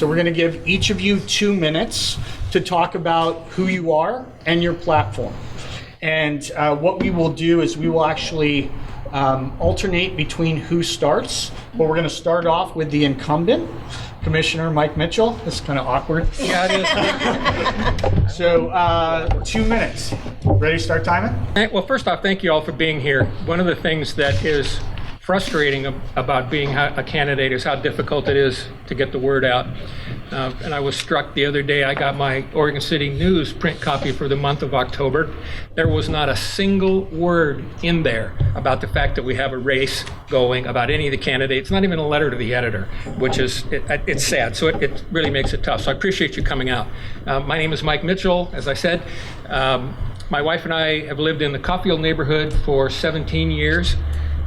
So we're going to give each of you 2 minutes to talk about who you are and your platform. And what we will do is we will actually alternate between who starts, but we're going to start off with the incumbent, Commissioner Mike Mitchell. This is kind of awkward. Yeah, it is. So 2 minutes. Ready to start timing? Well, first off, thank you all for being here. One of the things that is frustrating about being a candidate is how difficult it is to get the word out. And I was struck the other day, I got my Oregon City News print copy for the month of October. There was not a single word in there about the fact that we have a race going, about any of the candidates, not even a letter to the editor, which is, it's sad. So it really makes it tough. So I appreciate you coming out. My name is Mike Mitchell, as I said. My wife and I have lived in the Caulfield neighborhood for 17 years.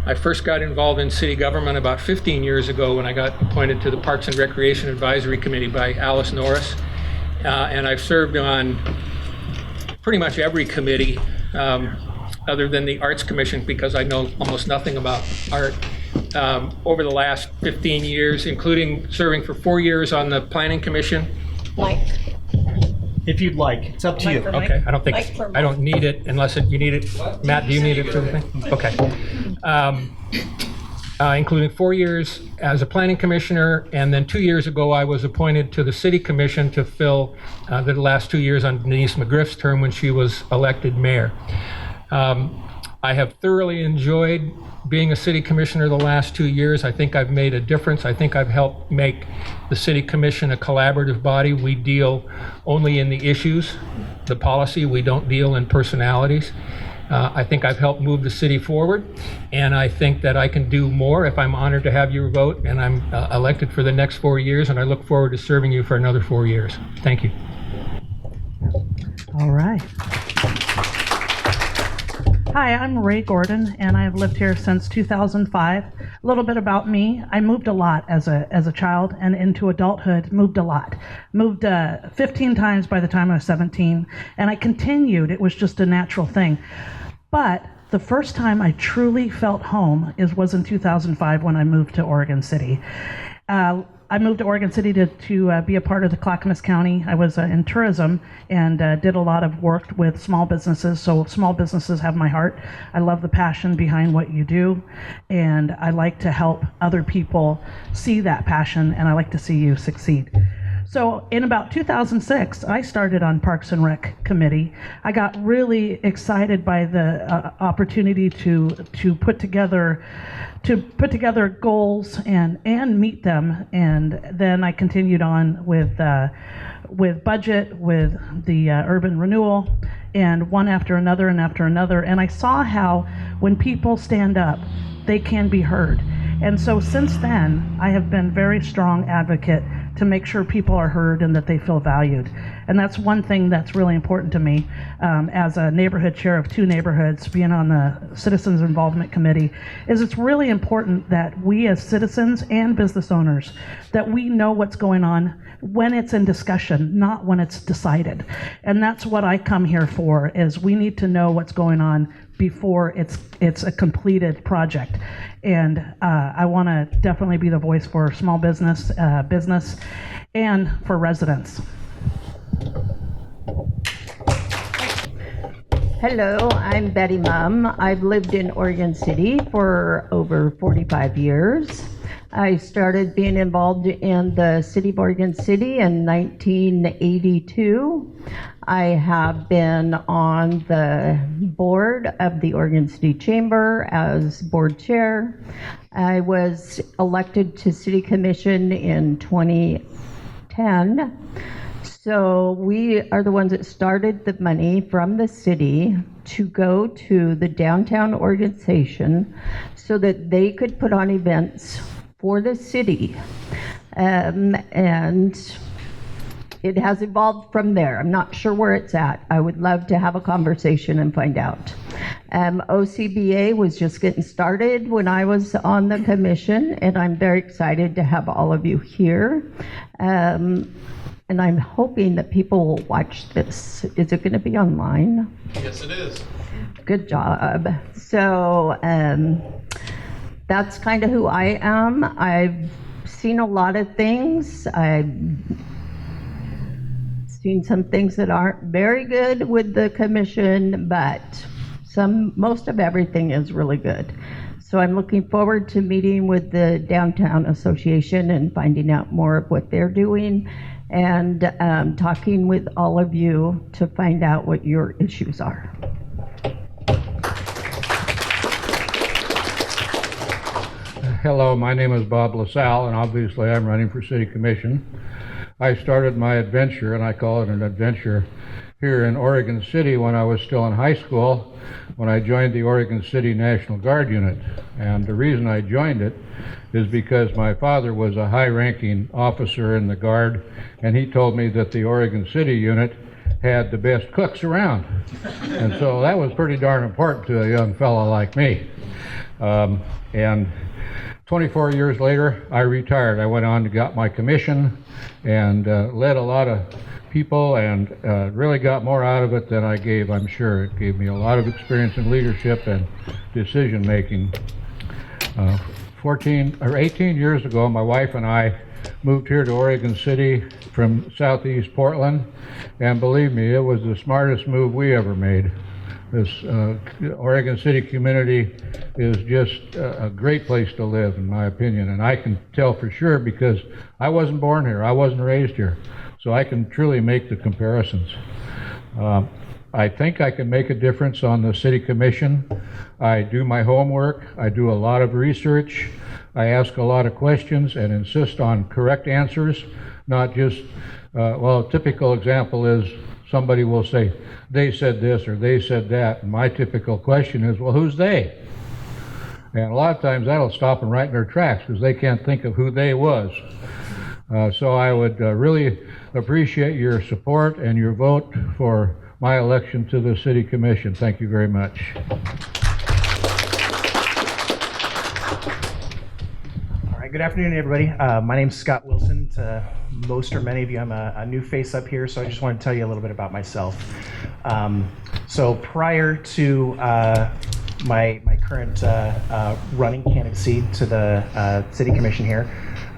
I first got involved in city government about 15 years ago when I got appointed to the Parks and Recreation Advisory Committee by Alice Norris. And I've served on pretty much every committee other than the Arts Commission because I know almost nothing about art over the last 15 years, including serving for 4 years on the Planning Commission. Mike. If you'd like, it's up to you. Okay, I don't need it unless you need it. Matt, do you need it for the thing? Okay. Including 4 years as a planning commissioner, and then 2 years ago I was appointed to the city commission to fill the last 2 years on Denise McGriff's term when she was elected mayor. I have thoroughly enjoyed being a city commissioner the last 2 years. I think I've made a difference. I think I've helped make the city commission a collaborative body. We deal only in the issues, the policy. We don't deal in personalities. I think I've helped move the city forward, and I think that I can do more if I'm honored to have your vote and I'm elected for the next 4 years, and I look forward to serving you for another 4 years. Thank you. All right. Hi, I'm Ray Gordon, and I've lived here since 2005. A little bit about me: I moved a lot as a child, and into adulthood, moved a lot. Moved 15 times by the time I was 17, and I continued. It was just a natural thing. But the first time I truly felt home was in 2005 when I moved to Oregon City. I moved to Oregon City to be a part of the Clackamas County. I was in tourism and did a lot of work with small businesses, so small businesses have my heart. I love the passion behind what you do, and I like to help other people see that passion, and I like to see you succeed. So in about 2006, I started on Parks and Rec Committee. I got really excited by the opportunity to put together goals and meet them, and then I continued on with budget, with the urban renewal, and one after another and after another. And I saw how when people stand up, they can be heard. And so since then, I have been very strong advocate to make sure people are heard and that they feel valued. And that's one thing that's really important to me as a neighborhood chair of 2 neighborhoods, being on the Citizens Involvement Committee, is it's really important that we as citizens and business owners, that we know what's going on when it's in discussion, not when it's decided. And that's what I come here for, is we need to know what's going on before it's a completed project. And I want to definitely be the voice for small business, and for residents. Hello, I'm Betty Mumm. I've lived in Oregon City for over 45 years. I started being involved in the City of Oregon City in 1982. I have been on the board of the Oregon City Chamber as board chair. I was elected to City Commission in 2010. So we are the ones that started the money from the city to go to the downtown organization so that they could put on events for the city. And it has evolved from there. I'm not sure where it's at. I would love to have a conversation and find out. OCBA was just getting started when I was on the commission, and I'm very excited to have all of you here. And I'm hoping that people will watch this. Is it going to be online? Yes, it is. Good job. So that's kind of who I am. I've seen a lot of things. I've seen some things that aren't very good with the commission, but most of everything is really good. So I'm looking forward to meeting with the Downtown Association and finding out more of what they're doing, and talking with all of you to find out what your issues are. Hello, my name is Bob LaSalle, and obviously I'm running for City Commission. I started my adventure, and I call it an adventure, here in Oregon City when I was still in high school, when I joined the Oregon City National Guard unit. And the reason I joined it is because my father was a high-ranking officer in the Guard, and he told me that the Oregon City unit had the best cooks around. And so that was pretty darn important to a young fella like me. And 24 years later, I retired. I went on to got my commission and led a lot of people, and really got more out of it than I gave, I'm sure. It gave me a lot of experience in leadership and decision making. 18 years ago, my wife and I moved here to Oregon City from southeast Portland, and believe me, it was the smartest move we ever made. This Oregon City community is just a great place to live, in my opinion, and I can tell for sure because I wasn't born here, I wasn't raised here, so I can truly make the comparisons. I think I can make a difference on the City Commission. I do my homework, I do a lot of research, I ask a lot of questions and insist on correct answers, not just, well, a typical example is somebody will say, they said this or they said that, and my typical question is, well, who's they? And a lot of times that'll stop them right in their tracks because they can't think of who they was. So I would really appreciate your support and your vote for my election to the City Commission. Thank you very much. All right, good afternoon, everybody. My name's Scott Wilson. To most or many of you, I'm a new face up here, so I just want to tell you a little bit about myself. So prior to my current running candidacy to the City Commission here,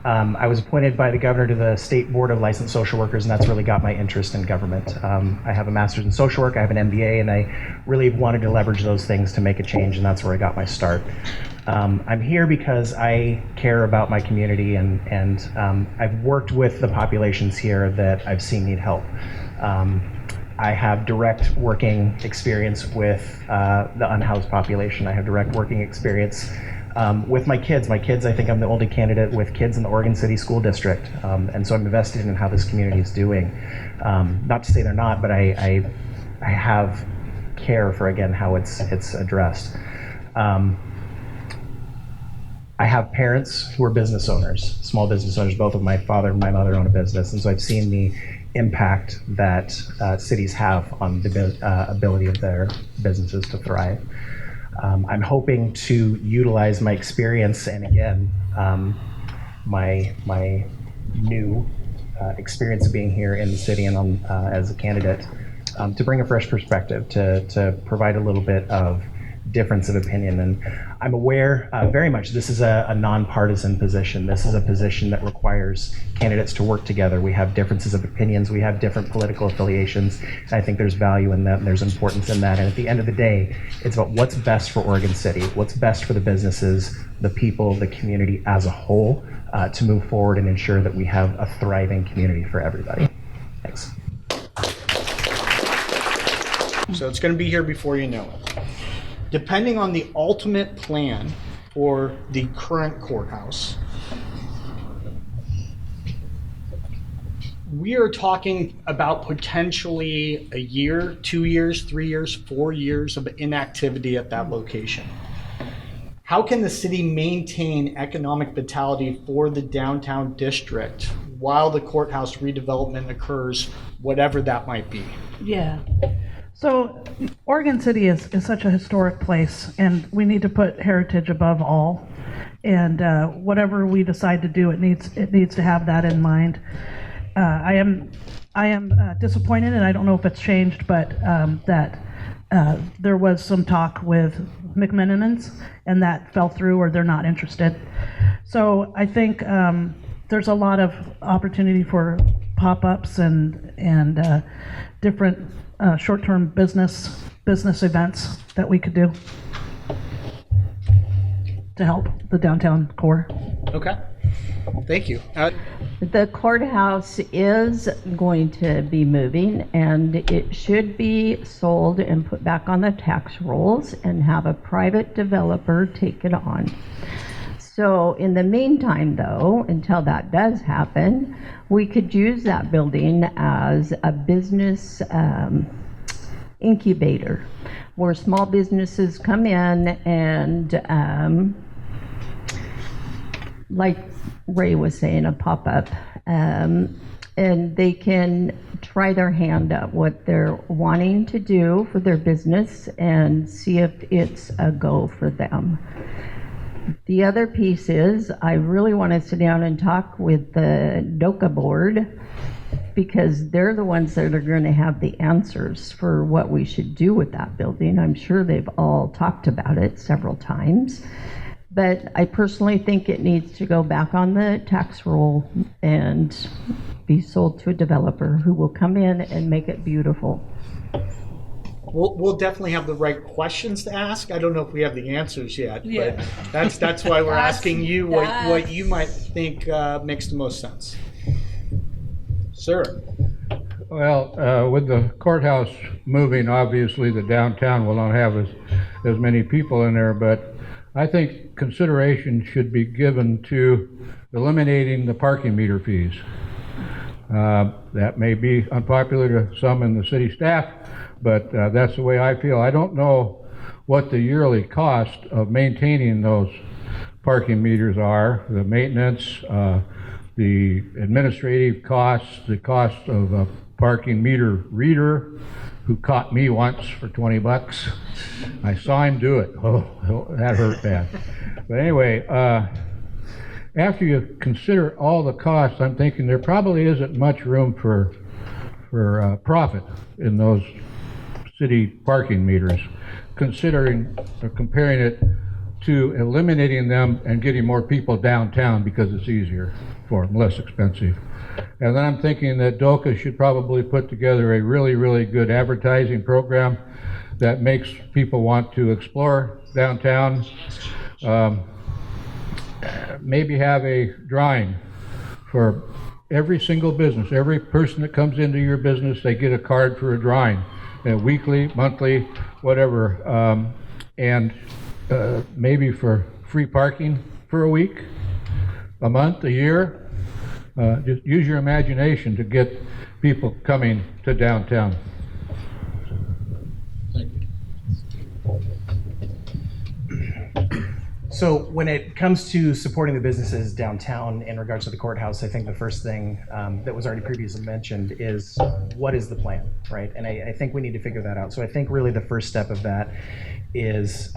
I was appointed by the governor to the State Board of Licensed Social Workers, and that's really got my interest in government. I have a master's in social work, I have an MBA, and I really wanted to leverage those things to make a change, and that's where I got my start. I'm here because I care about my community, and I've worked with the populations here that I've seen need help. I have direct working experience with the unhoused population. I have direct working experience with my kids. My kids, I think I'm the only candidate with kids in the Oregon City School District, and so I'm invested in how this community is doing. Not to say they're not, but I have care for, again, how it's addressed. I have parents who are business owners, small business owners. Both of my father and my mother own a business, and so I've seen the impact that cities have on the ability of their businesses to thrive. I'm hoping to utilize my experience and, again, my new experience of being here in the city and as a candidate to bring a fresh perspective, to provide a little bit of difference of opinion. And I'm aware very much this is a nonpartisan position. This is a position that requires candidates to work together. We have differences of opinions, we have different political affiliations, and I think there's value in that and there's importance in that. And at the end of the day, it's about what's best for Oregon City, what's best for the businesses, the people, the community as a whole, to move forward and ensure that we have a thriving community for everybody. Thanks. So it's going to be here before you know it. Depending on the ultimate plan for the current courthouse, we are talking about potentially a year, 2 years, 3 years, 4 years of inactivity at that location. How can the city maintain economic vitality for the downtown district while the courthouse redevelopment occurs, whatever that might be? Yeah. So Oregon City is such a historic place, and we need to put heritage above all. And whatever we decide to do, it needs to have that in mind. I am disappointed, and I don't know if it's changed, but that there was some talk with McMenamins, and that fell through, or they're not interested. So I think there's a lot of opportunity for pop-ups and different short-term business events that we could do to help the downtown core. Okay. Thank you. The courthouse is going to be moving, and it should be sold and put back on the tax rolls and have a private developer take it on. So in the meantime, though, until that does happen, we could use that building as a business incubator where small businesses come in and like Ray was saying, a pop-up, and they can try their hand at what they're wanting to do for their business and see if it's a go for them. The other piece is I really want to sit down and talk with the DOCA board, because they're the ones that are going to have the answers for what we should do with that building. I'm sure they've all talked about it several times. But I personally think it needs to go back on the tax roll and be sold to a developer who will come in and make it beautiful. We'll definitely have the right questions to ask. I don't know if we have the answers yet, but that's why we're asking you what you might think makes the most sense. Sir. Well, with the courthouse moving, obviously the downtown will not have as many people in there, but I think consideration should be given to eliminating the parking meter fees. That may be unpopular to some in the city staff, but that's the way I feel. I don't know what the yearly cost of maintaining those parking meters are, the maintenance, the administrative costs, the cost of a parking meter reader who caught me once for $20. I saw him do it. Oh, that hurt bad. But anyway, after you consider all the costs, I'm thinking there probably isn't much room for profit in those city parking meters, considering or comparing it to eliminating them and getting more people downtown because it's easier for them, less expensive. And then I'm thinking that DOCA should probably put together a really, really good advertising program that makes people want to explore downtown. Maybe have a drawing for every single business. Every person that comes into your business, they get a card for a drawing, weekly, monthly, whatever. And maybe for free parking for a week, a month, a year. Just use your imagination to get people coming to downtown. So when it comes to supporting the businesses downtown in regards to the courthouse, I think the first thing that was already previously mentioned is what is the plan, right? And I think we need to figure that out. So I think really the first step of that is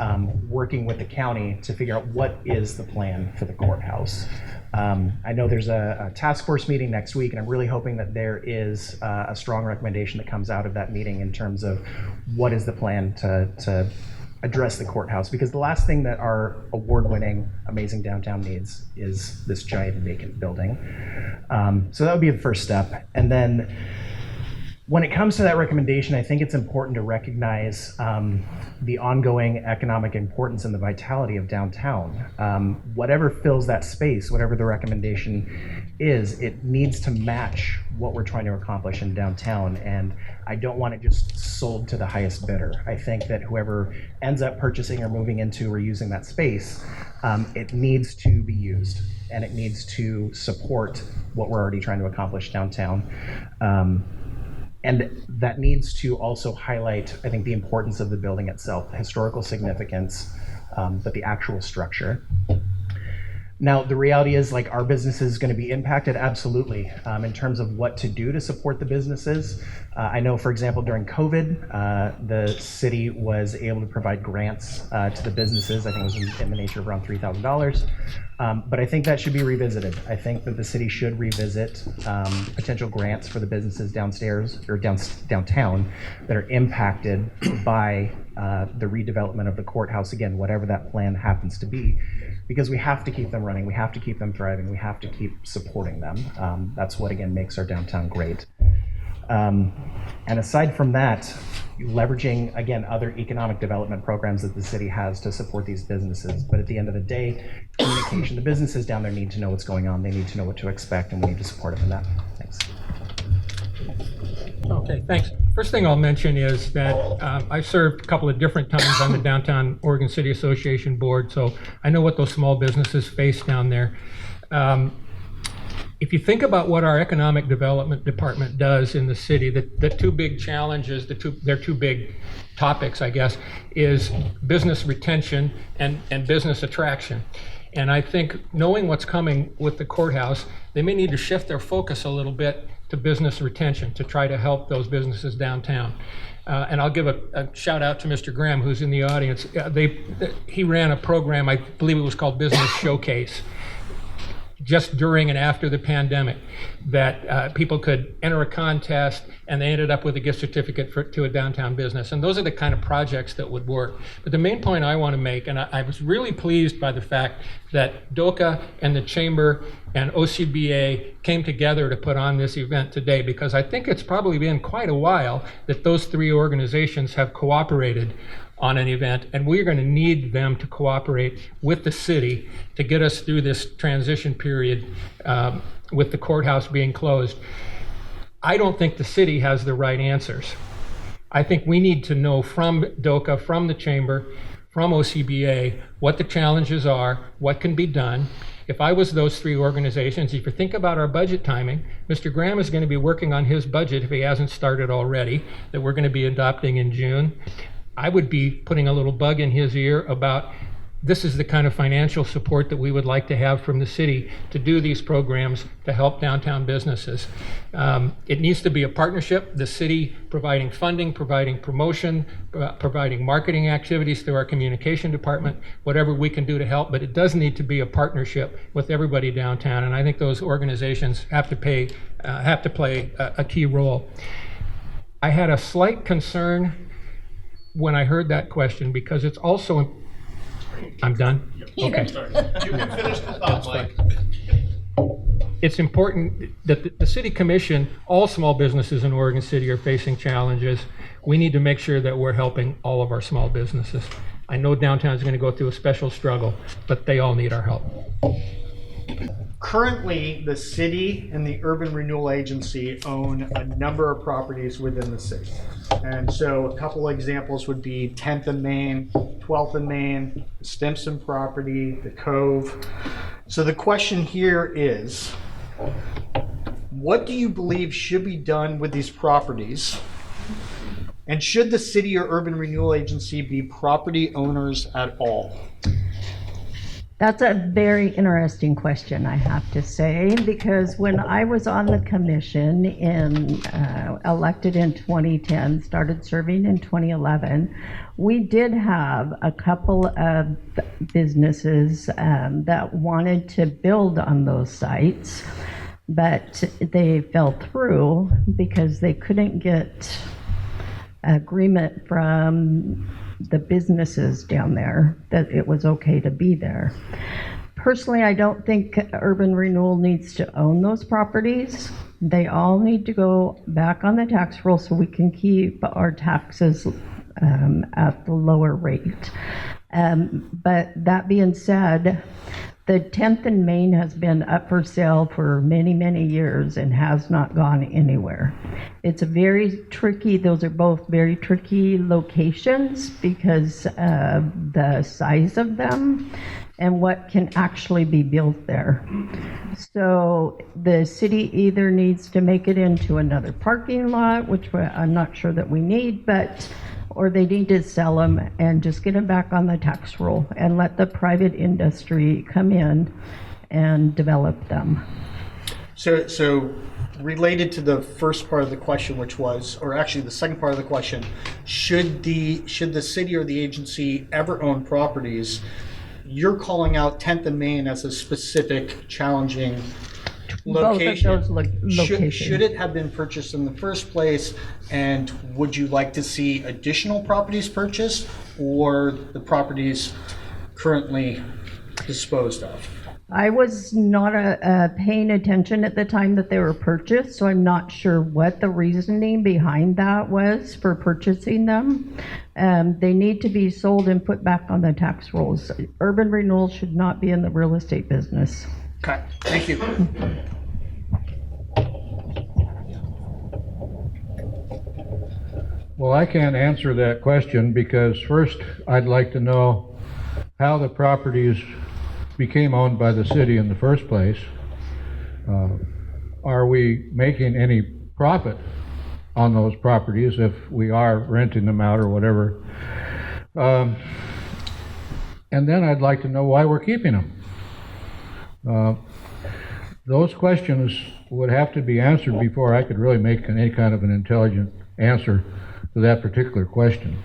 working with the county to figure out what is the plan for the courthouse. I know there's a task force meeting next week, and I'm really hoping that there is a strong recommendation that comes out of that meeting in terms of what is the plan to address the courthouse, because the last thing that our award-winning amazing downtown needs is this giant vacant building. So that would be the first step. And then when it comes to that recommendation, I think it's important to recognize the ongoing economic importance and the vitality of downtown. Whatever fills that space, whatever the recommendation is, it needs to match what we're trying to accomplish in downtown. And I don't want it just sold to the highest bidder. I think that whoever ends up purchasing or moving into or using that space, it needs to be used, and it needs to support what we're already trying to accomplish downtown. And that needs to also highlight, I think, the importance of the building itself, the historical significance, but the actual structure. Now, the reality is, like, our business is going to be impacted, absolutely, in terms of what to do to support the businesses. I know, for example, during COVID, the city was able to provide grants to the businesses. I think it was in the nature of around $3,000. But I think that should be revisited. I think that the city should revisit potential grants for the businesses downstairs or downtown that are impacted by the redevelopment of the courthouse, again, whatever that plan happens to be, because we have to keep them running, we have to keep them thriving, we have to keep supporting them. That's what, again, makes our downtown great. And aside from that, leveraging, again, other economic development programs that the city has to support these businesses. But at the end of the day, communication, the businesses down there need to know what's going on, they need to know what to expect, and we need to support them in that. Thanks. Okay, thanks. First thing I'll mention is that I served a couple of different times on the Downtown Oregon City Association board, so I know what those small businesses face down there. If you think about what our economic development department does in the city, the two big challenges, they're two big topics, I guess, is business retention and business attraction. And I think knowing what's coming with the courthouse, they may need to shift their focus a little bit to business retention to try to help those businesses downtown. And I'll give a shout out to Mr. Graham, who's in the audience. He ran a program, I believe it was called Business Showcase, just during and after the pandemic, that people could enter a contest and they ended up with a gift certificate to a downtown business. And those are the kind of projects that would work. But the main point I want to make, and I was really pleased by the fact that DOCA and the Chamber and OCBA came together to put on this event today, because I think it's probably been quite a while that those three organizations have cooperated on an event, and we're going to need them to cooperate with the city to get us through this transition period with the courthouse being closed. I don't think the city has the right answers. I think we need to know from DOCA, from the Chamber, from OCBA, what the challenges are, what can be done. If I was those three organizations, if you think about our budget timing, Mr. Graham is going to be working on his budget, if he hasn't started already, that we're going to be adopting in June. I would be putting a little bug in his ear about this is the kind of financial support that we would like to have from the city to do these programs to help downtown businesses. It needs to be a partnership, the city providing funding, providing promotion, providing marketing activities through our communication department, whatever we can do to help, but it does need to be a partnership with everybody downtown, and I think those organizations have to play a key role. I had a slight concern when I heard that question, because it's also, I'm done? Okay. You can finish the thought, Mike. It's important that the city commission, all small businesses in Oregon City are facing challenges. We need to make sure that we're helping all of our small businesses. I know downtown is going to go through a special struggle, but they all need our help. Currently, the city and the Urban Renewal Agency own a number of properties within the city. And so a couple of examples would be 10th and Main, 12th and Main, the Stimson property, the Cove. So the question here is, what do you believe should be done with these properties? And should the city or Urban Renewal Agency be property owners at all? That's a very interesting question, I have to say, because when I was on the commission elected in 2010, started serving in 2011, we did have a couple of businesses that wanted to build on those sites, but they fell through because they couldn't get agreement from the businesses down there that it was okay to be there. Personally, I don't think Urban Renewal needs to own those properties. They all need to go back on the tax roll so we can keep our taxes at the lower rate. But that being said, the 10th and Main has been up for sale for many, many years and has not gone anywhere. It's a very tricky, those are both very tricky locations because of the size of them and what can actually be built there. So the city either needs to make it into another parking lot, which I'm not sure that we need, or they need to sell them and just get them back on the tax roll and let the private industry come in and develop them. So related to the first part of the question, which was, or actually the second part of the question, should the city or the agency ever own properties? you're calling out 10th and Main as a specific challenging Both of location. those locations. Should it have been purchased in the first place? And would you like to see additional properties purchased or the properties currently disposed of? I was not paying attention at the time that they were purchased, so I'm not sure what the reasoning behind that was for purchasing them. They need to be sold and put back on the tax rolls. Urban renewal should not be in the real estate business. Okay, thank you. Well, I can't answer that question because first I'd like to know how the properties became owned by the city in the first place. Are we making any profit on those properties if we are renting them out or whatever? And then I'd like to know why we're keeping them. Those questions would have to be answered before I could really make any kind of an intelligent answer to that particular question.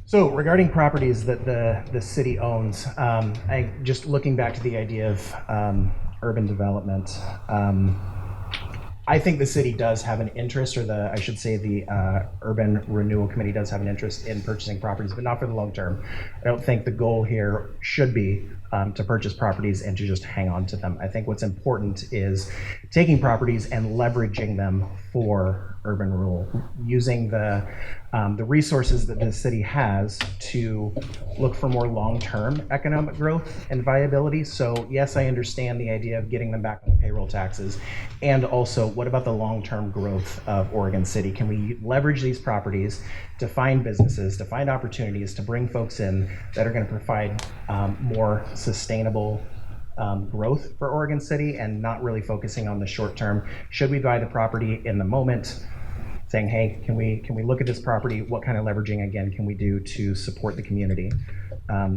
So regarding properties that the city owns, I just looking back to the idea of urban development, I think the city does have an interest, or I should say the Urban Renewal Committee does have an interest in purchasing properties, but not for the long term. I don't think the goal here should be to purchase properties and to just hang on to them. I think what's important is taking properties and leveraging them for urban renewal, using the resources that the city has to look for more long-term economic growth and viability. So yes, I understand the idea of getting them back on the payroll taxes. And also, what about the long-term growth of Oregon City? Can we leverage these properties to find businesses, to find opportunities, to bring folks in that are going to provide more sustainable growth for Oregon City, and not really focusing on the short term? Should we buy the property in the moment, saying, hey, can we look at this property? What kind of leveraging, again, can we do to support the community?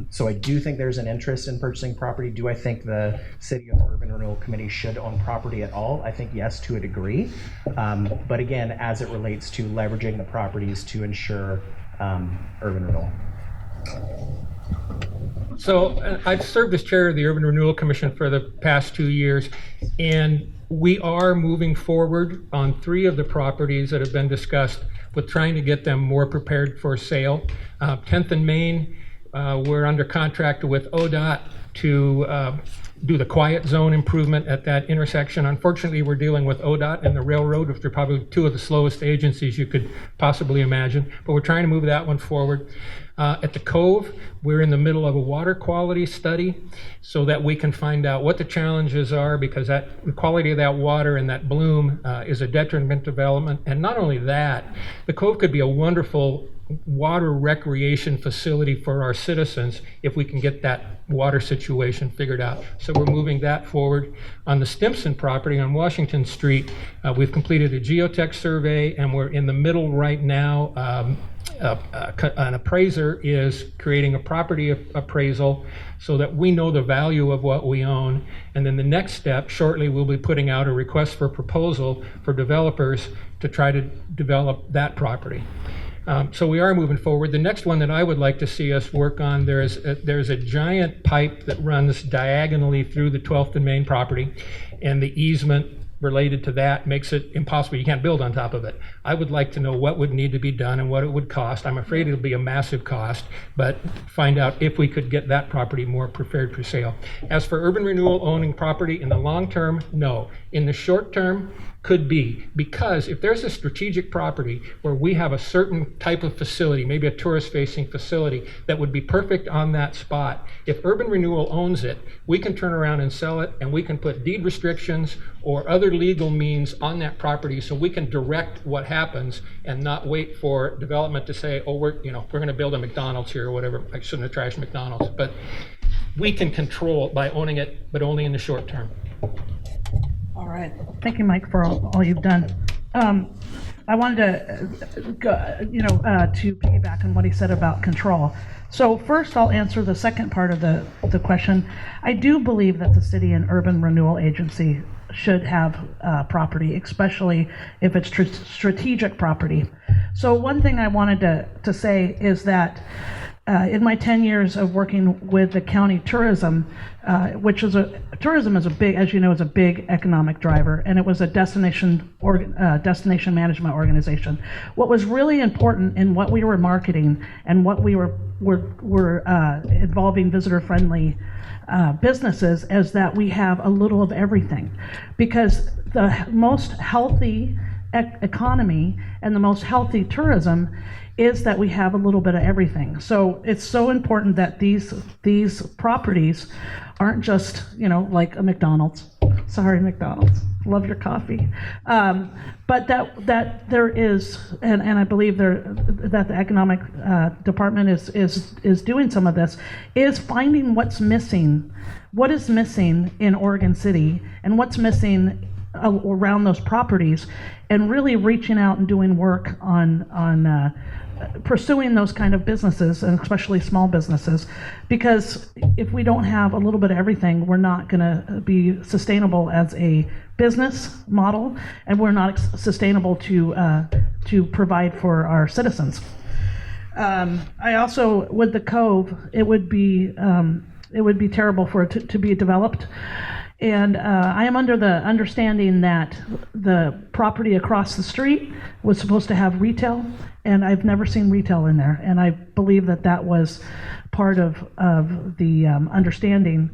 So I do think there's an interest in purchasing property. Do I think the City of Urban Renewal Committee should own property at all? I think yes, to a degree. But again, as it relates to leveraging the properties to ensure urban renewal. So I've served as chair of the Urban Renewal Commission for the past 2 years, and we are moving forward on 3 of the properties that have been discussed with trying to get them more prepared for sale. 10th and Main, we're under contract with ODOT to do the quiet zone improvement at that intersection. Unfortunately, we're dealing with ODOT and the railroad, which are probably 2 of the slowest agencies you could possibly imagine, but we're trying to move that one forward. At the Cove, we're in the middle of a water quality study so that we can find out what the challenges are, because the quality of that water and that bloom is a detriment to development. And not only that, the Cove could be a wonderful water recreation facility for our citizens if we can get that water situation figured out. So we're moving that forward. On the Stimson property on Washington Street, we've completed a geotech survey, and we're in the middle right now. An appraiser is creating a property appraisal so that we know the value of what we own. And then the next step, shortly, we'll be putting out a request for proposal for developers to try to develop that property. So we are moving forward. The next one that I would like to see us work on, there's a giant pipe that runs diagonally through the 12th and Main property, and the easement related to that makes it impossible. You can't build on top of it. I would like to know what would need to be done and what it would cost. I'm afraid it'll be a massive cost, but find out if we could get that property more prepared for sale. As for urban renewal owning property in the long term, no. In the short term, could be, because if there's a strategic property where we have a certain type of facility, maybe a tourist-facing facility, that would be perfect on that spot, if urban renewal owns it, we can turn around and sell it, and we can put deed restrictions or other legal means on that property so we can direct what happens and not wait for development to say, oh, we're going to build a McDonald's here or whatever. I shouldn't have trashed McDonald's, but we can control it by owning it, but only in the short term. All right. Thank you, Mike, for all you've done. I wanted to to piggyback on what he said about control. So first, I'll answer the second part of the question. I do believe that the City and Urban Renewal Agency should have property, especially if it's strategic property. So one thing I wanted to say is that in my 10 years of working with the county tourism, tourism is a big, as you know, is a big economic driver, and it was a destination management organization. What was really important in what we were marketing and what we were involving visitor-friendly businesses is that we have a little of everything, because the most healthy economy and the most healthy tourism is that we have a little bit of everything. So it's so important that these properties aren't just, like a McDonald's. Sorry, McDonald's. Love your coffee. But that there is, and I believe that the economic department is doing some of this, is finding what's missing. What is missing in Oregon City and what's missing around those properties, and really reaching out and doing work on pursuing those kind of businesses, and especially small businesses, because if we don't have a little bit of everything, we're not going to be sustainable as a business model, and we're not sustainable to provide for our citizens. I also, with the Cove, it would be terrible for it to be developed. And I am under the understanding that the property across the street was supposed to have retail, and I've never seen retail in there. And I believe that was part of the understanding.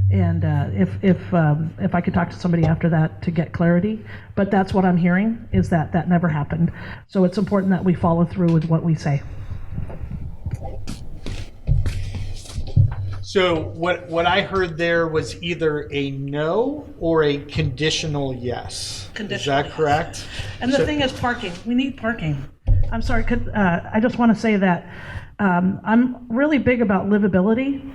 And if I could talk to somebody after that to get clarity, but that's what I'm hearing, is that never happened. So it's important that we follow through with what we say. So what I heard there was either a no or a conditional yes. Is that correct? And the thing is parking. We need parking. I'm sorry, I just want to say that I'm really big about livability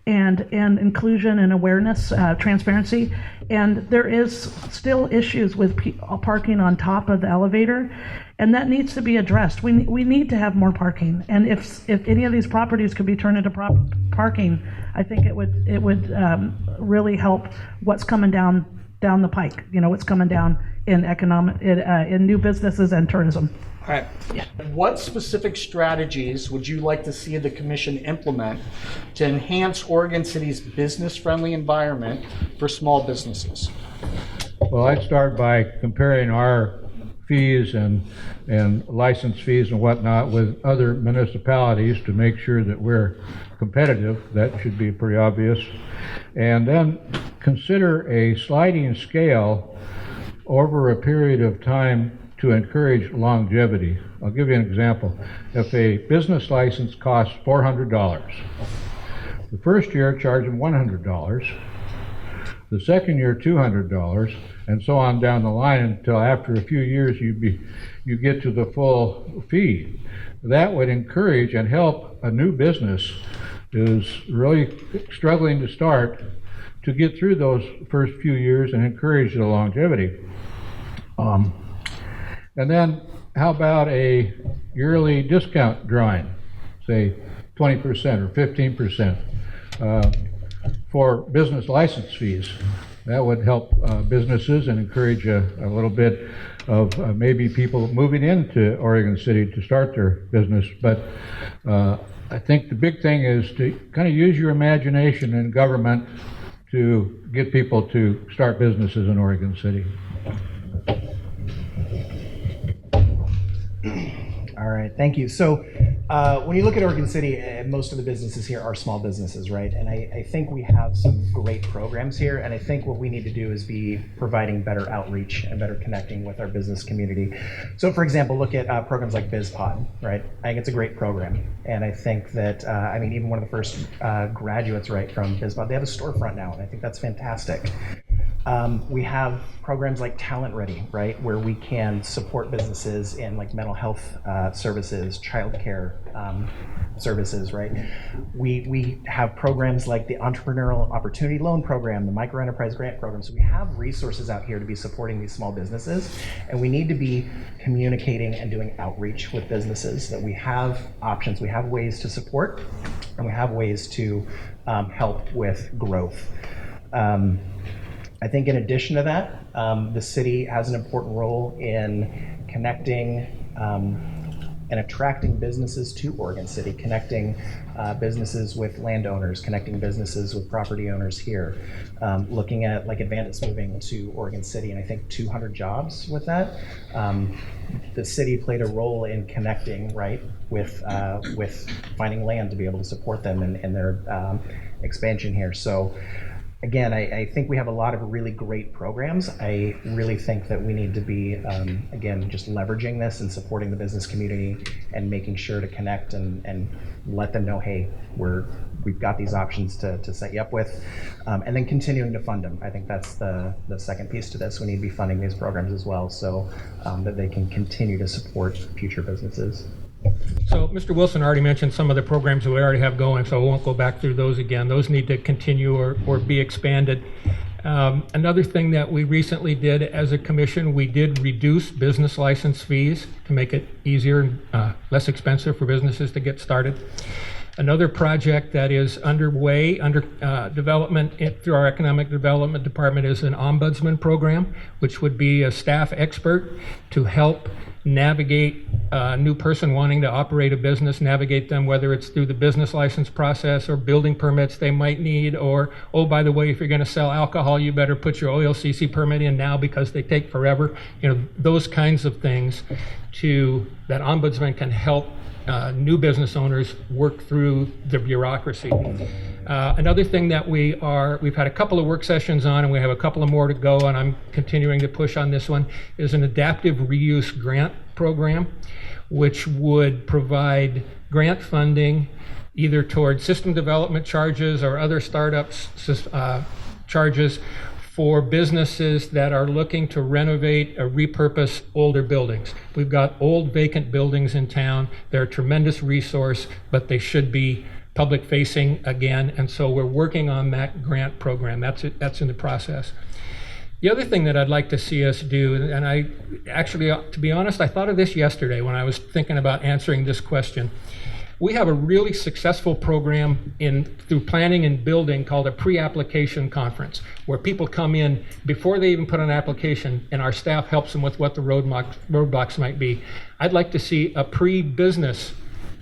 and inclusion and awareness, transparency, and there is still issues with parking on top of the elevator, and that needs to be addressed. We need to have more parking, and if any of these properties could be turned into parking, I think it would really help what's coming down the pike. What's coming down in in new businesses and tourism. All right. Yeah. What specific strategies would you like to see the commission implement to enhance Oregon City's business-friendly environment for small businesses? Well, I'd start by comparing our fees and license fees and whatnot with other municipalities to make sure that we're competitive. That should be pretty obvious. And then consider a sliding scale over a period of time to encourage longevity. I'll give you an example. If a business license costs $400, the first year charge them $100, the second year $200, and so on down the line until after a few years you get to the full fee. That would encourage and help a new business who's really struggling to start to get through those first few years and encourage the longevity. And then how about a yearly discount drawing, say 20% or 15% for business license fees? That would help businesses and encourage a little bit of maybe people moving into Oregon City to start their business. But I think the big thing is to kind of use your imagination in government to get people to start businesses in Oregon City. All right, thank you. So when you look at Oregon City, most of the businesses here are small businesses, right? And I think we have some great programs here, and I think what we need to do is be providing better outreach and better connecting with our business community. So for example, look at programs like BizPod, right? I think it's a great program, and I think that, even one of the first graduates, right, from BizPod, they have a storefront now, and I think that's fantastic. We have programs like Talent Ready, right, where we can support businesses in like mental health services, childcare services, right? We have programs like the Entrepreneurial Opportunity Loan Program, the Micro Enterprise Grant Program. So we have resources out here to be supporting these small businesses, and we need to be communicating and doing outreach with businesses that we have options, we have ways to support, and we have ways to help with growth. I think in addition to that, the city has an important role in connecting and attracting businesses to Oregon City, connecting businesses with landowners, connecting businesses with property owners here, looking at like Advantis moving to Oregon City, and I think 200 jobs with that. The city played a role in connecting, right, with finding land to be able to support them in their expansion here. So again, I think we have a lot of really great programs. I really think that we need to be, again, just leveraging this and supporting the business community and making sure to connect and let them know, hey, we've got these options to set you up with, and then continuing to fund them. I think that's the second piece to this. We need to be funding these programs as well, so that they can continue to support future businesses. So Mr. Wilson already mentioned some of the programs that we already have going, so I won't go back through those again. Those need to continue or be expanded. Another thing that we recently did as a commission, we did reduce business license fees to make it easier and less expensive for businesses to get started. Another project that is underway, under development through our Economic Development Department, is an ombudsman program, which would be a staff expert to help navigate a new person wanting to operate a business, navigate them, whether it's through the business license process or building permits they might need, or, oh, by the way, if you're going to sell alcohol, you better put your OLCC permit in now because they take forever. You know, those kinds of things that ombudsman can help new business owners work through the bureaucracy. Another thing that we've had a couple of work sessions on, and we have a couple of more to go, and I'm continuing to push on this one, is an adaptive reuse grant program, which would provide grant funding either toward system development charges or other startups charges for businesses that are looking to renovate or repurpose older buildings. We've got old vacant buildings in town. They're a tremendous resource, but they should be public facing again, and so we're working on that grant program. That's in the process. The other thing that I'd like to see us do, and I actually, to be honest, I thought of this yesterday when I was thinking about answering this question. We have a really successful program through planning and building called a pre-application conference, where people come in before they even put an application, and our staff helps them with what the roadblocks might be. I'd like to see a pre-business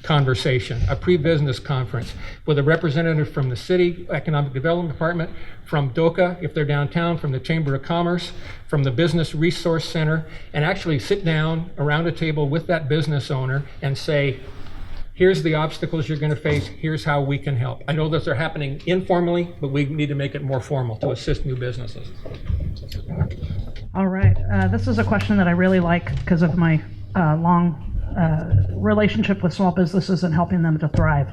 conversation, a pre-business conference with a representative from the city Economic Development Department, from DOCA if they're downtown, from the Chamber of Commerce, from the Business Resource Center, and actually sit down around a table with that business owner and say, here's the obstacles you're going to face, here's how we can help. I know those are happening informally, but we need to make it more formal to assist new businesses. All right. This is a question that I really like because of my long relationship with small businesses and helping them to thrive.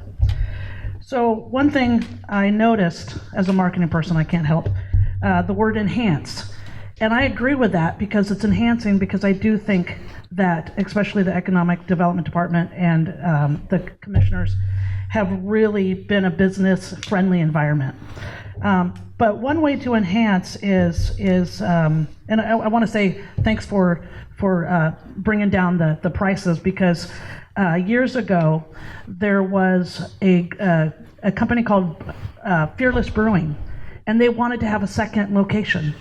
So one thing I noticed as a marketing person, I can't help, the word enhanced. And I agree with that because it's enhancing, because I do think that especially the Economic Development Department and the commissioners have really been a business-friendly environment. But one way to enhance is and I want to say thanks for bringing down the prices, because years ago there was a company called Fearless Brewing, and they wanted to have a second location,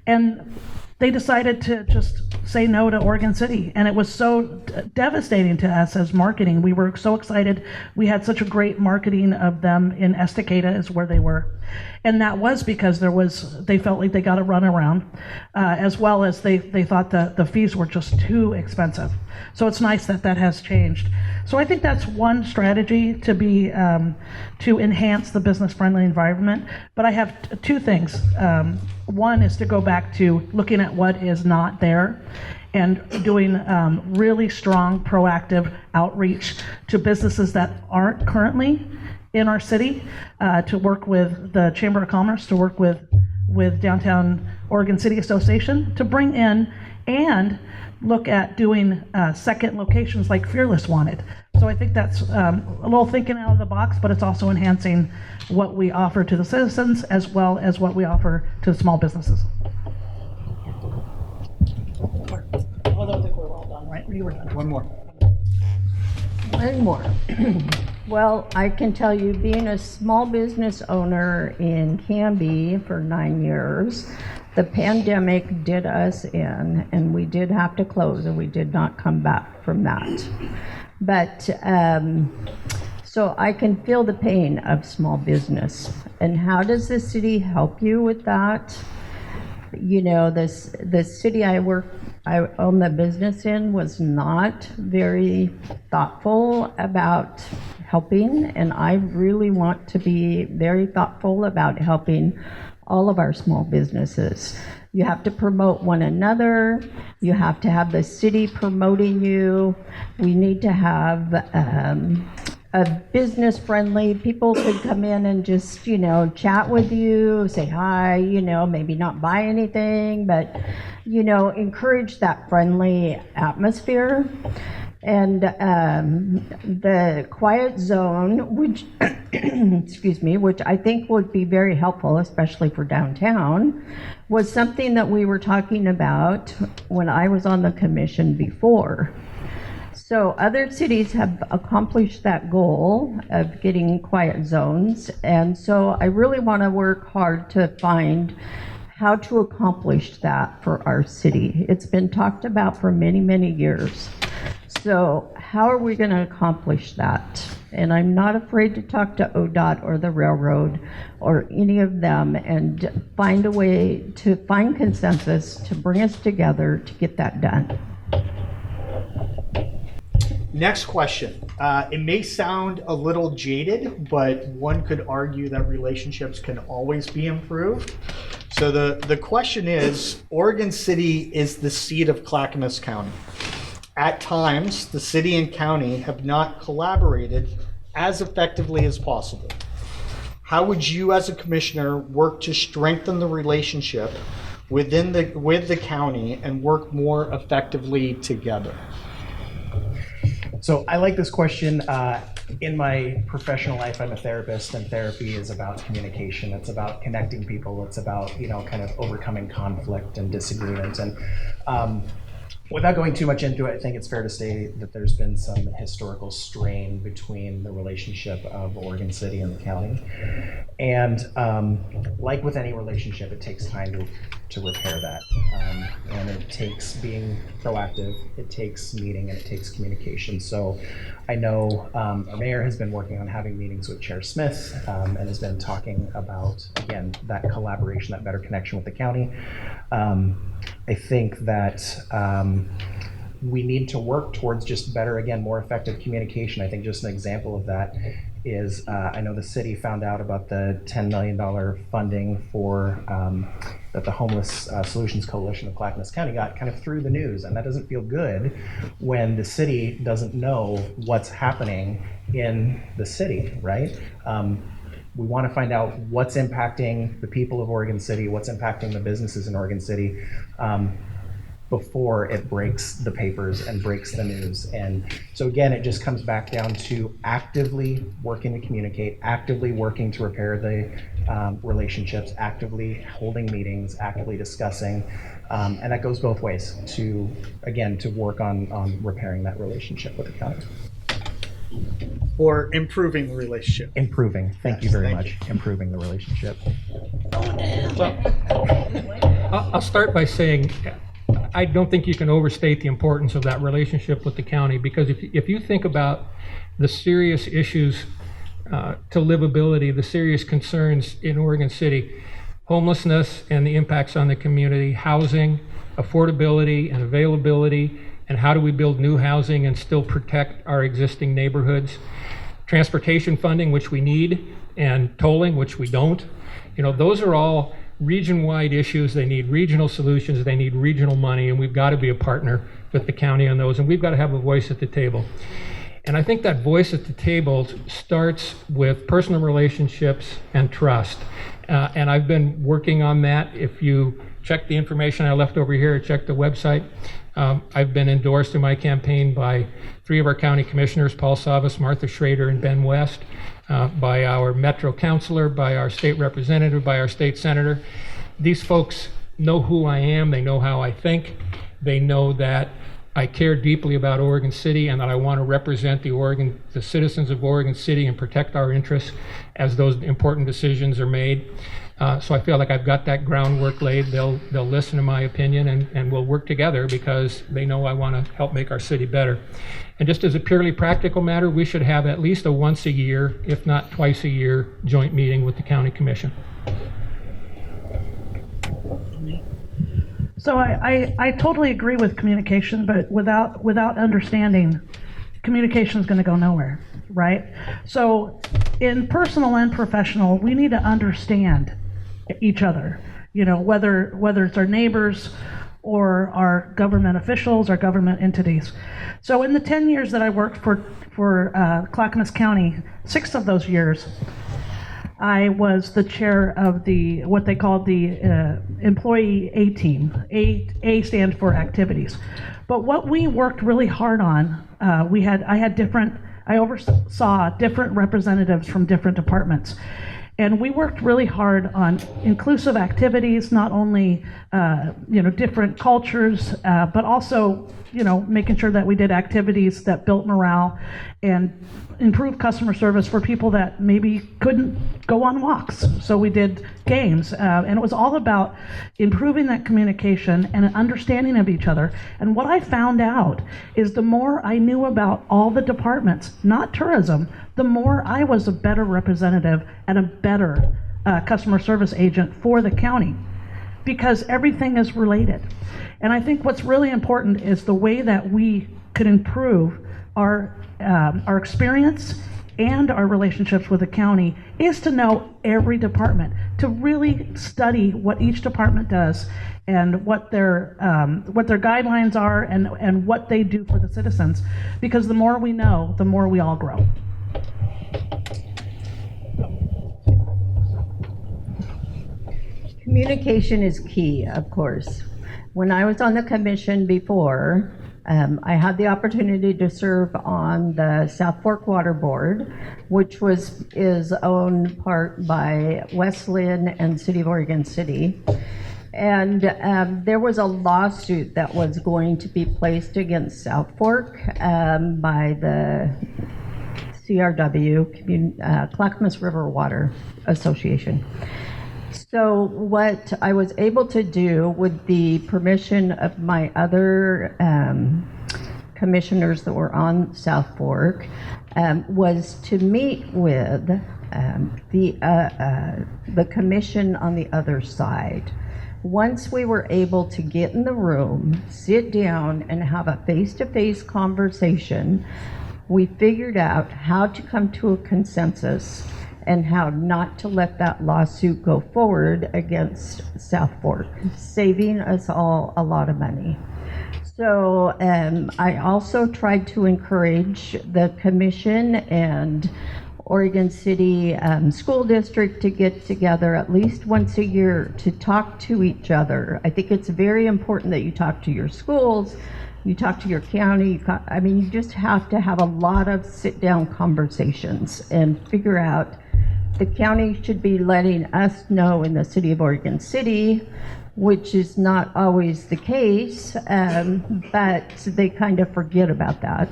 and they decided to just say no to Oregon City, and it was so devastating to us as marketing. We were so excited. We had such a great marketing of them in Estacada is where they were, and that was because they felt like they got a runaround, as well as they thought the fees were just too expensive. So it's nice that has changed. So I think that's one strategy to be to enhance the business-friendly environment. But I have two things. One is to go back to looking at what is not there and doing really strong proactive outreach to businesses that aren't currently in our city, to work with the Chamber of Commerce, to work with Downtown Oregon City Association, to bring in and look at doing second locations like Fearless wanted. So I think that's a little thinking out of the box, but it's also enhancing what we offer to the citizens as well as what we offer to the small businesses. I think we're all done, right? You were done. One more. One more. Well, I can tell you, being a small business owner in Canby for 9 years, the pandemic did us in, and we did have to close, and we did not come back from that. But, so I can feel the pain of small business. And how does the city help you with that? You know, the city I own the business in was not very thoughtful about helping, and I really want to be very thoughtful about helping all of our small businesses. You have to promote one another. You have to have the city promoting you. We need to have a business friendly, people could come in and just, you know, chat with you, say hi, you know, maybe not buy anything, but, you know, encourage that friendly atmosphere. And the quiet zone, which, excuse me, which I think would be very helpful, especially for downtown, was something that we were talking about when I was on the commission before. So other cities have accomplished that goal of getting quiet zones, and so I really want to work hard to find how to accomplish that for our city. It's been talked about for many, many years. So how are we going to accomplish that? And I'm not afraid to talk to ODOT or the railroad or any of them and find a way to find consensus to bring us together to get that done. Next question. It may sound a little jaded, but one could argue that relationships can always be improved. So the question is, Oregon City is the seat of Clackamas County. At times, the city and county have not collaborated as effectively as possible. How would you as a commissioner work to strengthen the relationship with the county and work more effectively together? So I like this question. In my professional life, I'm a therapist, and therapy is about communication. It's about connecting people. It's about, you know, kind of overcoming conflict and disagreement. And without going too much into it, I think it's fair to say that there's been some historical strain between the relationship of Oregon City and the county. And like with any relationship, it takes time to repair that. And it takes being proactive, it takes meeting, and it takes communication. So I know our mayor has been working on having meetings with Chair Smith and has been talking about, again, that collaboration, that better connection with the county. I think that we need to work towards just better, again, more effective communication. I think just an example of that is I know the city found out about the $10 million funding for that the Homeless Solutions Coalition of Clackamas County got kind of through the news, and that doesn't feel good when the city doesn't know what's happening in the city, right? We want to find out what's impacting the people of Oregon City, what's impacting the businesses in Oregon City, before it breaks the papers and breaks the news. And so again, it just comes back down to actively working to communicate, actively working to repair the relationships, actively holding meetings, actively discussing. And that goes both ways to, again, to work on repairing that relationship with the county. Or improving the relationship? Improving, thank you very much. Improving the relationship. Well, I'll start by saying I don't think you can overstate the importance of that relationship with the county, because if you think about the serious issues to livability, the serious concerns in Oregon City, homelessness and the impacts on the community, housing, affordability and availability, and how do we build new housing and still protect our existing neighborhoods, transportation funding, which we need, and tolling, which we don't. You know, those are all region-wide issues. They need regional solutions, they need regional money, and we've got to be a partner with the county on those, and we've got to have a voice at the table. And I think that voice at the table starts with personal relationships and trust. And I've been working on that. If you check the information I left over here, check the website. I've been endorsed in my campaign by 3 of our county commissioners, Paul Savas, Martha Schrader, and Ben West, by our Metro councilor, by our state representative, by our state senator. These folks know who I am, they know how I think, they know that I care deeply about Oregon City and that I want to represent the citizens of Oregon City and protect our interests as those important decisions are made. So I feel like I've got that groundwork laid. They'll listen to my opinion and we'll work together because they know I want to help make our city better. And just as a purely practical matter, we should have at least a once a year, if not twice a year, joint meeting with the county commission. So I totally agree with communication, but without understanding, communication is going to go nowhere, right? So in personal and professional, we need to understand each other, you know, whether it's our neighbors or our government officials, our government entities. So in the 10 years that I worked for Clackamas County, 6 of those years, I was the chair of what they called the employee A team. A stands for activities. But what we worked really hard on, I oversaw different representatives from different departments. And we worked really hard on inclusive activities, not only different cultures, but also making sure that we did activities that built morale and improved customer service for people that maybe couldn't go on walks. So we did games, and it was all about improving that communication and an understanding of each other. And what I found out is the more I knew about all the departments, not tourism, the more I was a better representative and a better customer service agent for the county, because everything is related. And I think what's really important is the way that we could improve our experience and our relationships with the county is to know every department, to really study what each department does and what their guidelines are and what they do for the citizens. Because the more we know, the more we all grow. Communication is key, of course. When I was on the commission before, I had the opportunity to serve on the South Fork Water Board, which is owned part by Wesleyan and City of Oregon City. And there was a lawsuit that was going to be placed against South Fork by the CRW, Clackamas River Water Association. So what I was able to do, with the permission of my other commissioners that were on South Fork, was to meet with the commission on the other side. Once we were able to get in the room, sit down, and have a face-to-face conversation, we figured out how to come to a consensus and how not to let that lawsuit go forward against South Fork, saving us all a lot of money. So I also tried to encourage the commission and Oregon City School District to get together at least once a year to talk to each other. I think it's very important that you talk to your schools, you talk to your county. You just have to have a lot of sit-down conversations and figure out. The county should be letting us know in the City of Oregon City, which is not always the case, but they kind of forget about that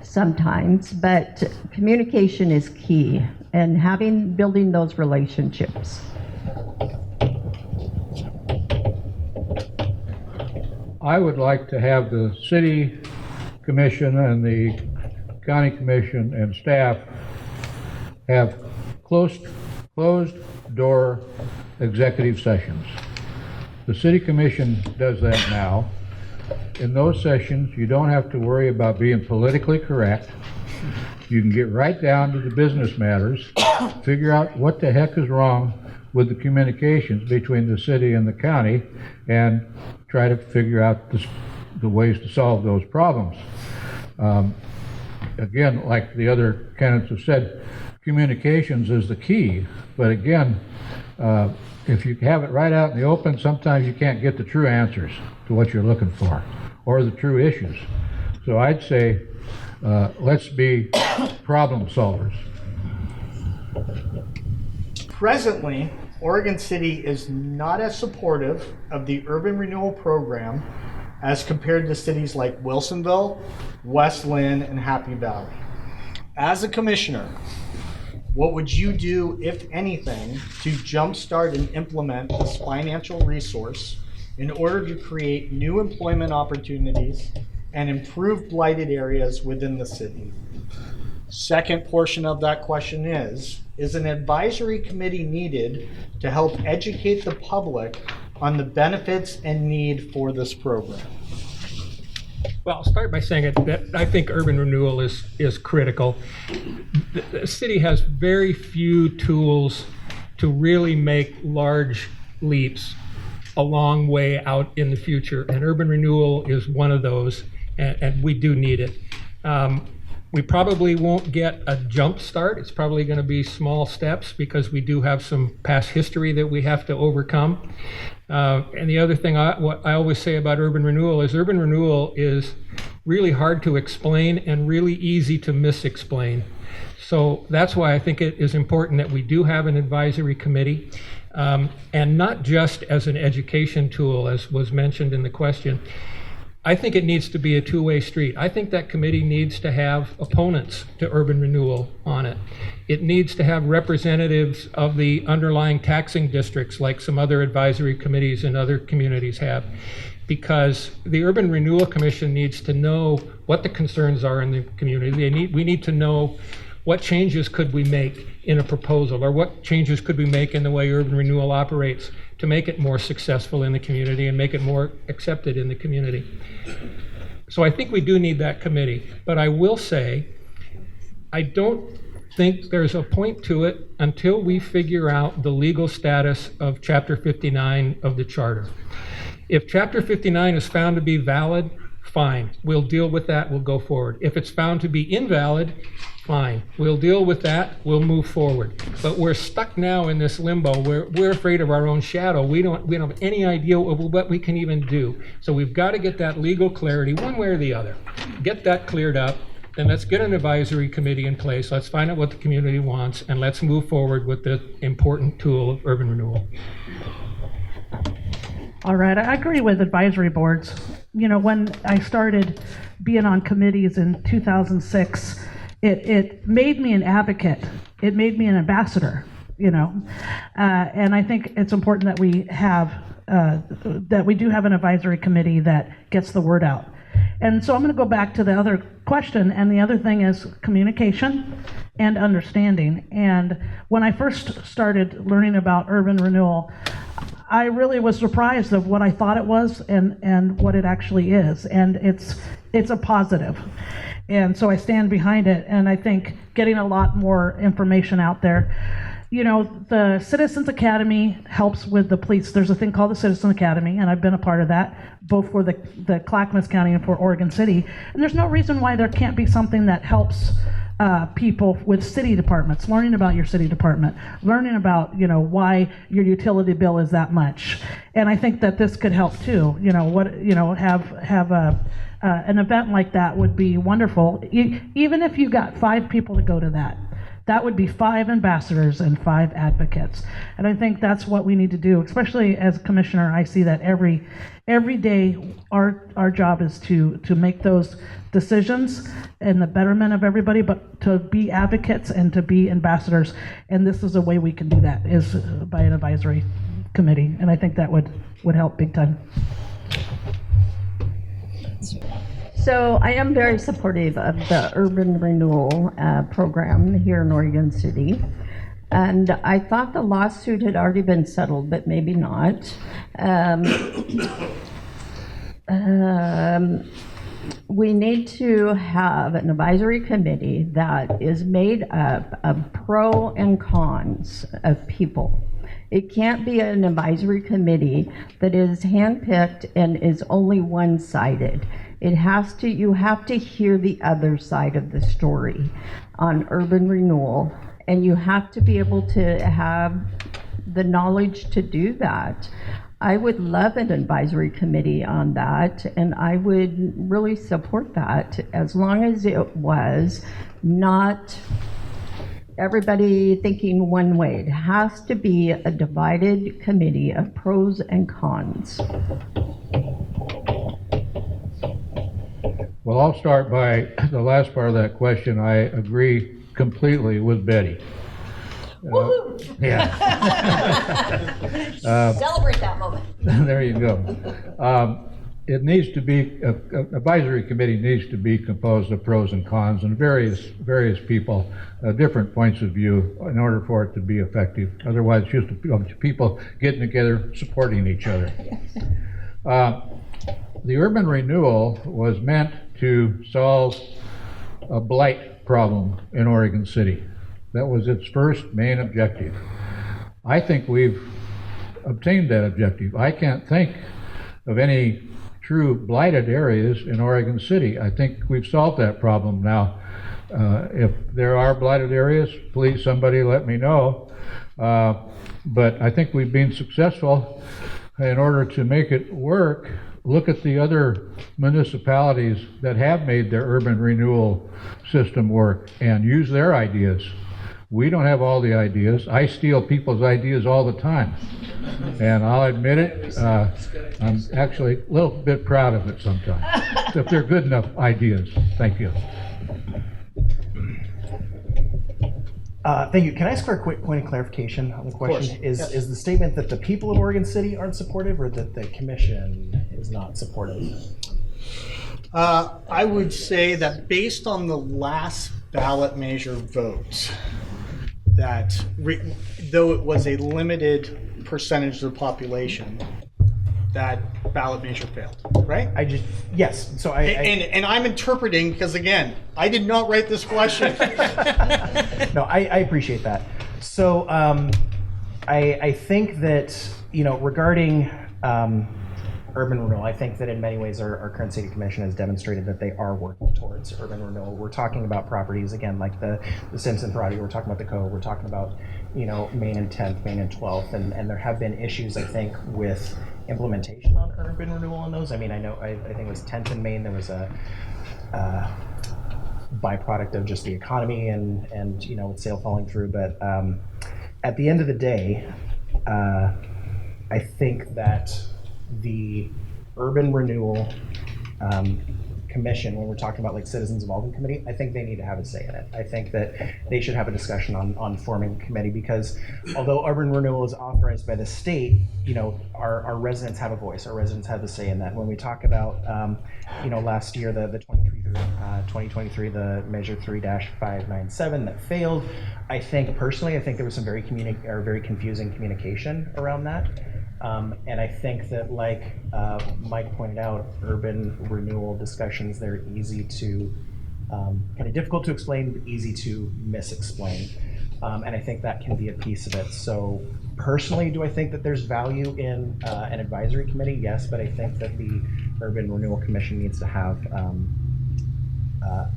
sometimes. But communication is key, and building those relationships. I would like to have the city commission and the county commission and staff have closed door executive sessions. The city commission does that now. In those sessions, you don't have to worry about being politically correct. You can get right down to the business matters, figure out what the heck is wrong with the communications between the city and the county, and try to figure out the ways to solve those problems. Again, like the other candidates have said, communications is the key, but again, if you have it right out in the open, sometimes you can't get the true answers to what you're looking for, or the true issues. So I'd say, let's be problem solvers. Presently, Oregon City is not as supportive of the urban renewal program as compared to cities like Wilsonville, West Lynn, and Happy Valley. As a commissioner, what would you do, if anything, to jumpstart and implement this financial resource in order to create new employment opportunities and improve blighted areas within the city? Second portion of that question is an advisory committee needed to help educate the public on the benefits and need for this program? Well, I'll start by saying that I think urban renewal is critical. The city has very few tools to really make large leaps a long way out in the future, and urban renewal is one of those, and we do need it. We probably won't get a jump start. It's probably going to be small steps because we do have some past history that we have to overcome. And the other thing what I always say about urban renewal is really hard to explain and really easy to misexplain. So that's why I think it is important that we do have an advisory committee, and not just as an education tool, as was mentioned in the question. I think it needs to be a two-way street. I think that committee needs to have opponents to urban renewal on it. It needs to have representatives of the underlying taxing districts like some other advisory committees and other communities have, because the Urban Renewal Commission needs to know what the concerns are in the community. We need to know what changes could we make in a proposal, or what changes could we make in the way urban renewal operates to make it more successful in the community and make it more accepted in the community. So I think we do need that committee. But I will say, I don't think there's a point to it until we figure out the legal status of Chapter 59 of the Charter. If Chapter 59 is found to be valid, fine. We'll deal with that. We'll go forward. If it's found to be invalid, fine. We'll deal with that. We'll move forward. But we're stuck now in this limbo. We're afraid of our own shadow. We don't have any idea of what we can even do. So we've got to get that legal clarity one way or the other. Get that cleared up. Then let's get an advisory committee in place. Let's find out what the community wants, and let's move forward with the important tool of urban renewal. All right, I agree with advisory boards. You know, when I started being on committees in 2006, it made me an advocate. It made me an ambassador, you know. And I think it's important that we have, that we do have an advisory committee that gets the word out. And so I'm going to go back to the other question, and the other thing is communication and understanding. And when I first started learning about urban renewal, I really was surprised of what I thought it was and what it actually is. And it's a positive. And so I stand behind it, and I think getting a lot more information out there. You know, the Citizens Academy helps with the police. There's a thing called the Citizen Academy, and I've been a part of that, both for the Clackamas County and for Oregon City. And there's no reason why there can't be something that helps people with city departments, learning about your city department, learning about, you know, why your utility bill is that much. And I think that this could help too. You know, have an event like that would be wonderful. Even if you got 5 people to go to that, that would be 5 ambassadors and 5 advocates. And I think that's what we need to do, especially as a commissioner. I see that every day our job is to make those decisions in the betterment of everybody, but to be advocates and to be ambassadors. And this is a way we can do that, is by an advisory committee. And I think that would help big time. So I am very supportive of the urban renewal program here in Oregon City. And I thought the lawsuit had already been settled, but maybe not. We need to have an advisory committee that is made up of pro and cons of people. It can't be an advisory committee that is handpicked and is only one-sided. You have to hear the other side of the story on urban renewal, and you have to be able to have the knowledge to do that. I would love an advisory committee on that, and I would really support that, as long as it was not everybody thinking one way. It has to be a divided committee of pros and cons. Well, I'll start by the last part of that question. I agree completely with Betty. Yeah. Celebrate that moment. There you go. It needs to be, advisory committee needs to be composed of pros and cons and various people, different points of view in order for it to be effective. Otherwise, it's just a bunch of people getting together, supporting each other. The urban renewal was meant to solve a blight problem in Oregon City. That was its first main objective. I think we've obtained that objective. I can't think of any true blighted areas in Oregon City. I think we've solved that problem now. If there are blighted areas, please somebody let me know. But I think we've been successful. In order to make it work, look at the other municipalities that have made their urban renewal system work and use their ideas. We don't have all the ideas. I steal people's ideas all the time. And I'll admit it, I'm actually a little bit proud of it sometimes, if they're good enough ideas. Thank you. Thank you. Can I ask for a quick point of clarification on the question? Is the statement that the people of Oregon City aren't supportive, or that the commission is not supportive? I would say that based on the last ballot measure vote, that though it was a limited percentage of the population, that ballot measure failed, right? Yes. So and I'm interpreting, because again, I did not write this question. No, I appreciate that. So I think that, regarding urban renewal, I think that in many ways our current city commission has demonstrated that they are working towards urban renewal. We're talking about properties, again, like the Simpson property, we're talking about the Cove, we're talking about, Main and 10th, Main and 12th, and there have been issues, I think, with implementation on urban renewal on those. I mean, I think it was 10th and Main, there was a byproduct of just the economy and with sale falling through, but at the end of the day, I think that the urban renewal commission, when we're talking about like citizens involvement committee, I think they need to have a say in it. I think that they should have a discussion on forming a committee, because although urban renewal is authorized by the state, our residents have a voice. Our residents have a say in that. When we talk about last year the 2023 the measure 3-597 that failed, I think there was some very confusing communication around that. And I think that, like Mike pointed out, urban renewal discussions, they're easy to, kind of difficult to explain, but easy to misexplain. And I think that can be a piece of it. So personally, do I think that there's value in an advisory committee? Yes, but I think that the Urban Renewal Commission needs to have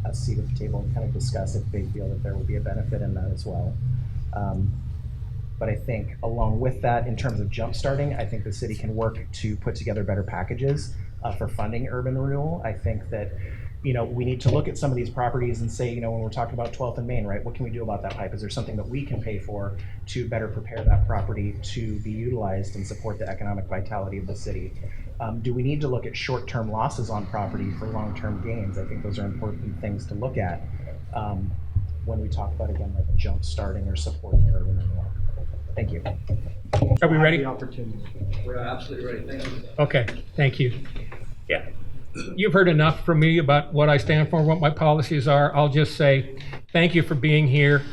a seat at the table and kind of discuss if they feel that there would be a benefit in that as well. But I think along with that, in terms of jump starting, I think the city can work to put together better packages for funding urban renewal. I think that, we need to look at some of these properties and say, when we're talking about 12th and Main, right, what can we do about that pipe? Is there something that we can pay for to better prepare that property to be utilized and support the economic vitality of the city? Do we need to look at short-term losses on property for long-term gains? I think those are important things to look at when we talk about, again, like jump starting or supporting urban renewal. Thank you. Are we ready? The opportunity. We're absolutely ready. Thank you. Okay, thank you. Yeah. You've heard enough from me about what I stand for, what my policies are. I'll just say thank you for being here.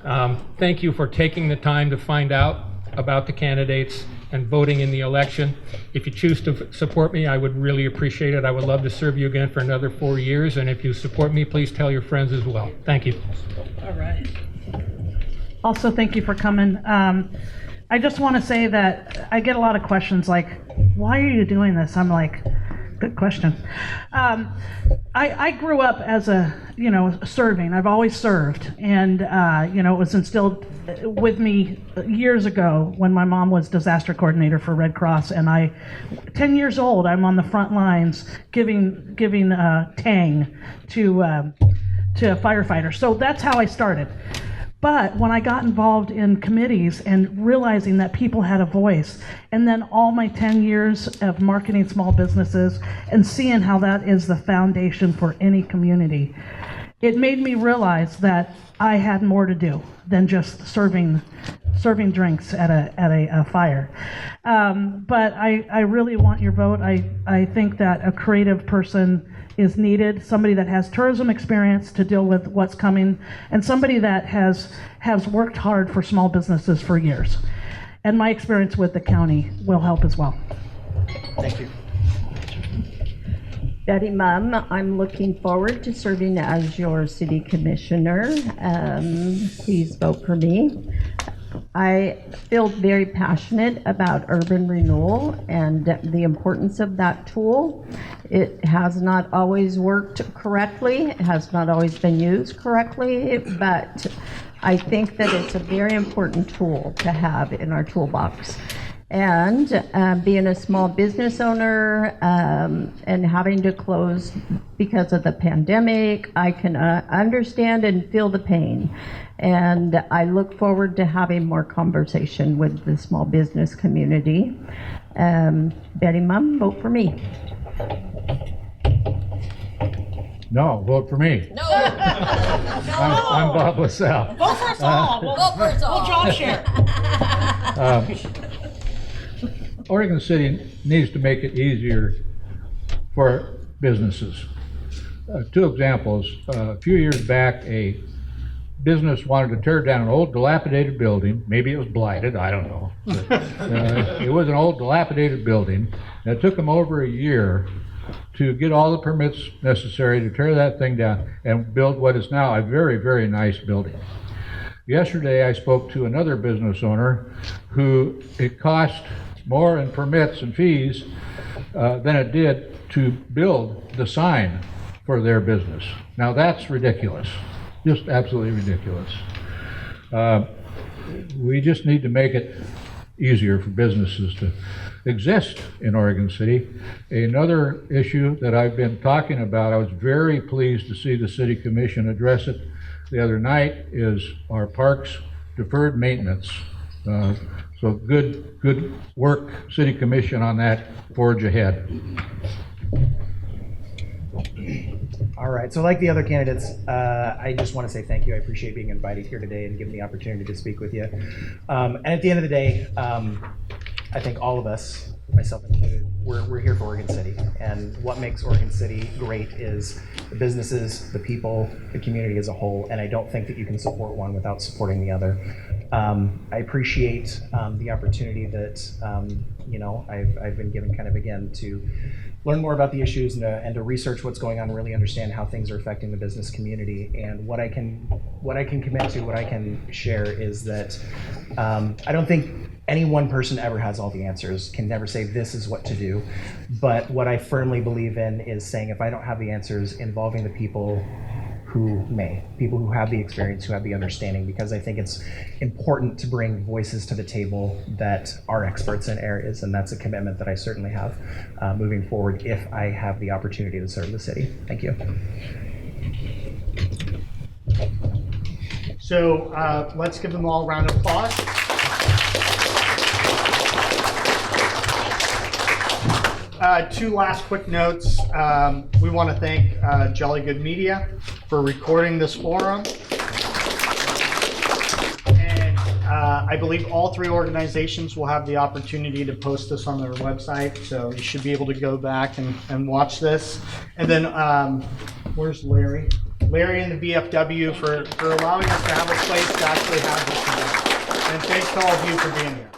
Thank you for taking the time to find out about the candidates and voting in the election. If you choose to support me, I would really appreciate it. I would love to serve you again for another 4 years. And if you support me, please tell your friends as well. Thank you. All right. Also, thank you for coming. I just want to say that I get a lot of questions like, why are you doing this? I'm like, good question. I grew up as serving. I've always served. And, it was instilled with me years ago when my mom was disaster coordinator for Red Cross. And 10 years old, I'm on the front lines giving Tang to firefighters. So that's how I started. But when I got involved in committees and realizing that people had a voice, and then all my 10 years of marketing small businesses and seeing how that is the foundation for any community, it made me realize that I had more to do than just serving drinks at a fire. But I really want your vote. I think that a creative person is needed, somebody that has tourism experience to deal with what's coming, and somebody that has worked hard for small businesses for years. And my experience with the county will help as well. Thank you. Betty Mumm, I'm looking forward to serving as your city commissioner. Please vote for me. I feel very passionate about urban renewal and the importance of that tool. It has not always worked correctly. It has not always been used correctly, but I think that it's a very important tool to have in our toolbox. And being a small business owner and having to close because of the pandemic, I can understand and feel the pain. And I look forward to having more conversation with the small business community. Betty Mumm, vote for me. No, vote for me. No. I'm Bob LaSalle. Vote for us all. Vote for us all. We'll job share. Oregon City needs to make it easier for businesses. Two examples. A few years back, a business wanted to tear down an old dilapidated building. Maybe it was blighted, I don't know. But, it was an old dilapidated building. And it took them over a year to get all the permits necessary to tear that thing down and build what is now a very, very nice building. Yesterday, I spoke to another business owner who it cost more in permits and fees than it did to build the sign for their business. Now that's ridiculous, just absolutely ridiculous. We just need to make it easier for businesses to exist in Oregon City. Another issue that I've been talking about, I was very pleased to see the City Commission address it the other night, is our parks deferred maintenance. So good work, City Commission, on that. Forge ahead. All right, so like the other candidates, I just want to say thank you. I appreciate being invited here today and given the opportunity to speak with you. And at the end of the day, I think all of us, myself included, we're here for Oregon City. And what makes Oregon City great is the businesses, the people, the community as a whole. And I don't think that you can support one without supporting the other. I appreciate the opportunity that I've been given kind of again to learn more about the issues and to research what's going on and really understand how things are affecting the business community. And what I can commit to, what I can share is that I don't think any one person ever has all the answers, can never say this is what to do. But what I firmly believe in is saying if I don't have the answers, involving the people who may, people who have the experience, who have the understanding, because I think it's important to bring voices to the table that are experts in areas, and that's a commitment that I certainly have moving forward if I have the opportunity to serve the city. Thank you. So let's give them all a round of applause. Two last quick notes. We want to thank Jolly Good Media for recording this forum. And I believe all three organizations will have the opportunity to post this on their website, so you should be able to go back and watch this. And then, where's Larry? Larry and the BFW for allowing us to have a place to actually have this event. And thanks to all of you for being here.